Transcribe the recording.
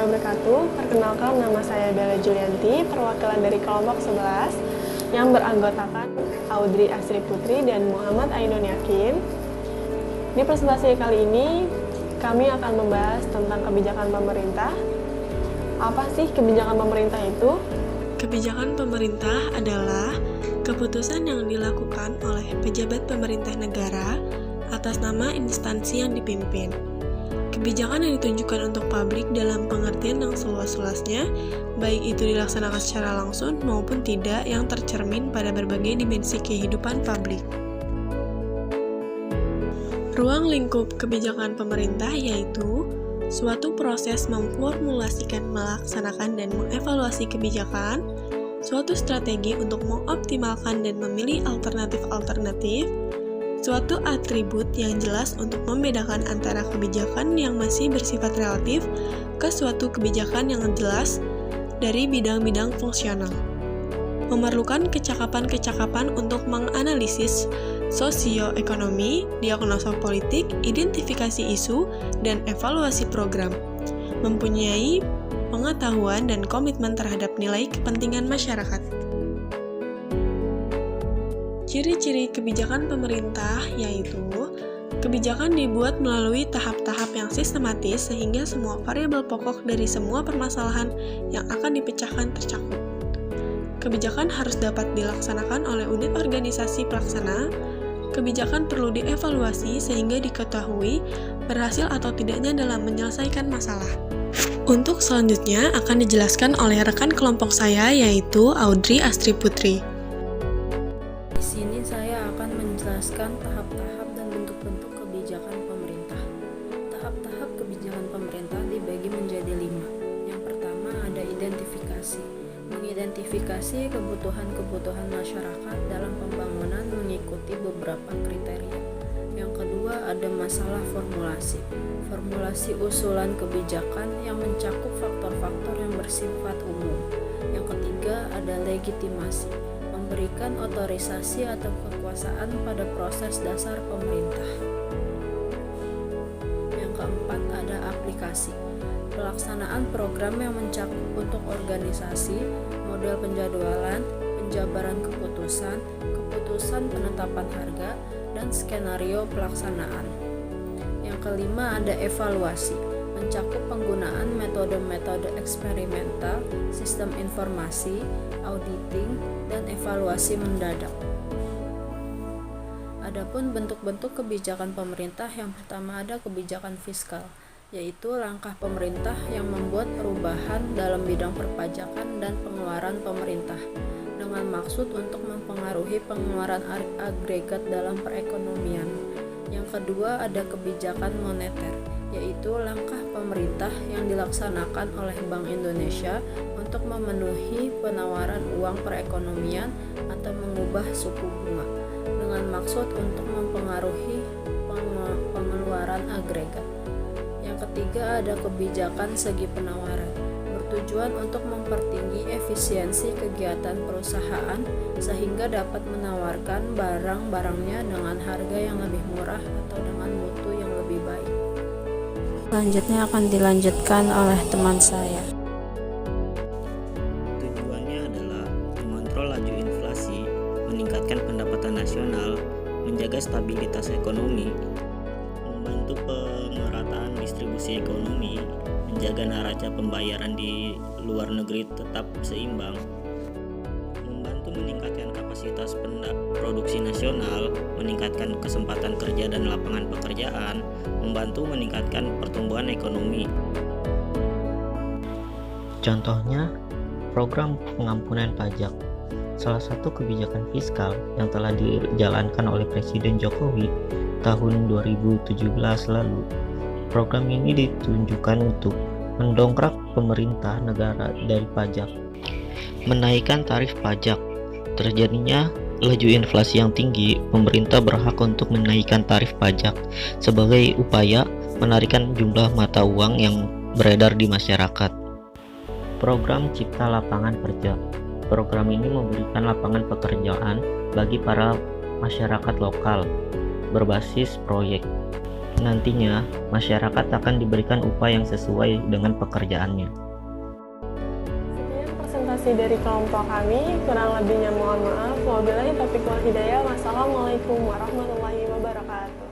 warahmatullahi wabarakatuh. Perkenalkan, nama saya Bella Julianti, perwakilan dari kelompok 11 yang beranggotakan Audrey Astri Putri dan Muhammad Ainun Yakin. Di presentasi kali ini, kami akan membahas tentang kebijakan pemerintah. Apa sih kebijakan pemerintah itu? Kebijakan pemerintah adalah keputusan yang dilakukan oleh pejabat pemerintah negara atas nama instansi yang dipimpin. Kebijakan yang ditunjukkan untuk publik dalam pengertian yang seluas-luasnya, baik itu dilaksanakan secara langsung maupun tidak, yang tercermin pada berbagai dimensi kehidupan publik. Ruang lingkup kebijakan pemerintah yaitu suatu proses memformulasikan, melaksanakan, dan mengevaluasi kebijakan, suatu strategi untuk mengoptimalkan dan memilih alternatif-alternatif, suatu atribut yang jelas untuk membedakan antara kebijakan yang masih bersifat relatif ke suatu kebijakan yang jelas dari bidang-bidang fungsional. Memerlukan kecakapan-kecakapan untuk menganalisis sosioekonomi, diagnosa politik, identifikasi isu, dan evaluasi program. Mempunyai pengetahuan dan komitmen terhadap nilai kepentingan masyarakat. Ciri-ciri kebijakan pemerintah yaitu kebijakan dibuat melalui tahap-tahap yang sistematis sehingga semua variabel pokok dari semua permasalahan yang akan dipecahkan tercakup. Kebijakan harus dapat dilaksanakan oleh unit organisasi pelaksana. Kebijakan perlu dievaluasi sehingga diketahui berhasil atau tidaknya dalam menyelesaikan masalah. Untuk selanjutnya akan dijelaskan oleh rekan kelompok saya yaitu Audrey Astri Putri. Di sini saya akan menjelaskan tahap-tahap dan bentuk-bentuk kebijakan pemerintah. Tahap-tahap kebijakan pemerintah dibagi menjadi 5. Yang pertama ada identifikasi. Mengidentifikasi kebutuhan-kebutuhan masyarakat dalam pembangunan mengikuti beberapa kriteria. Yang kedua ada masalah formulasi. Formulasi usulan kebijakan yang mencakup faktor-faktor yang bersifat umum. Yang ketiga ada legitimasi. Memberikan otorisasi atau kekuasaan pada proses dasar pemerintah. Yang keempat ada aplikasi. Pelaksanaan program yang mencakup untuk organisasi, model penjadwalan, penjabaran keputusan, keputusan penetapan harga, dan skenario pelaksanaan. Yang kelima ada evaluasi. Mencakup penggunaan metode-metode eksperimental, sistem informasi, auditing, dan evaluasi mendadak. Adapun bentuk-bentuk kebijakan pemerintah, yang pertama ada kebijakan fiskal, yaitu langkah pemerintah yang membuat perubahan dalam bidang perpajakan dan pengeluaran pemerintah dengan maksud untuk mempengaruhi pengeluaran agregat dalam perekonomian. Yang kedua ada kebijakan moneter, yaitu langkah pemerintah yang dilaksanakan oleh Bank Indonesia untuk memenuhi penawaran uang perekonomian atau mengubah suku bunga dengan maksud untuk mempengaruhi pengeluaran agregat. Yang ketiga ada kebijakan segi penawaran, bertujuan untuk mempertinggi efisiensi kegiatan perusahaan sehingga dapat menawarkan barang-barangnya dengan harga yang lebih murah atau dengan mutu yang lebih baik. Selanjutnya akan dilanjutkan oleh teman saya. Tujuannya adalah mengontrol laju inflasi, meningkatkan pendapatan nasional, menjaga stabilitas ekonomi, membantu pemerataan distribusi ekonomi, menjaga neraca pembayaran di luar negeri tetap seimbang, membantu meningkatkan kapasitas produksi nasional, meningkatkan kesempatan kerja dan lapangan pekerjaan, membantu meningkatkan pertumbuhan ekonomi. Contohnya, program pengampunan pajak, salah satu kebijakan fiskal yang telah dijalankan oleh Presiden Jokowi tahun 2017 lalu. Program ini ditunjukkan untuk mendongkrak pemerintah negara dari pajak, menaikkan tarif pajak. Terjadinya laju inflasi yang tinggi, pemerintah berhak untuk menaikkan tarif pajak sebagai upaya menarikkan jumlah mata uang yang beredar di masyarakat. Program Cipta Lapangan Kerja. Program ini memberikan lapangan pekerjaan bagi para masyarakat lokal berbasis proyek. nantinya masyarakat akan diberikan upah yang sesuai dengan pekerjaannya. Sekian presentasi dari kelompok kami, kurang lebihnya mohon maaf. Wabillahi taufiq wal hidayah. Wassalamualaikum warahmatullahi wabarakatuh.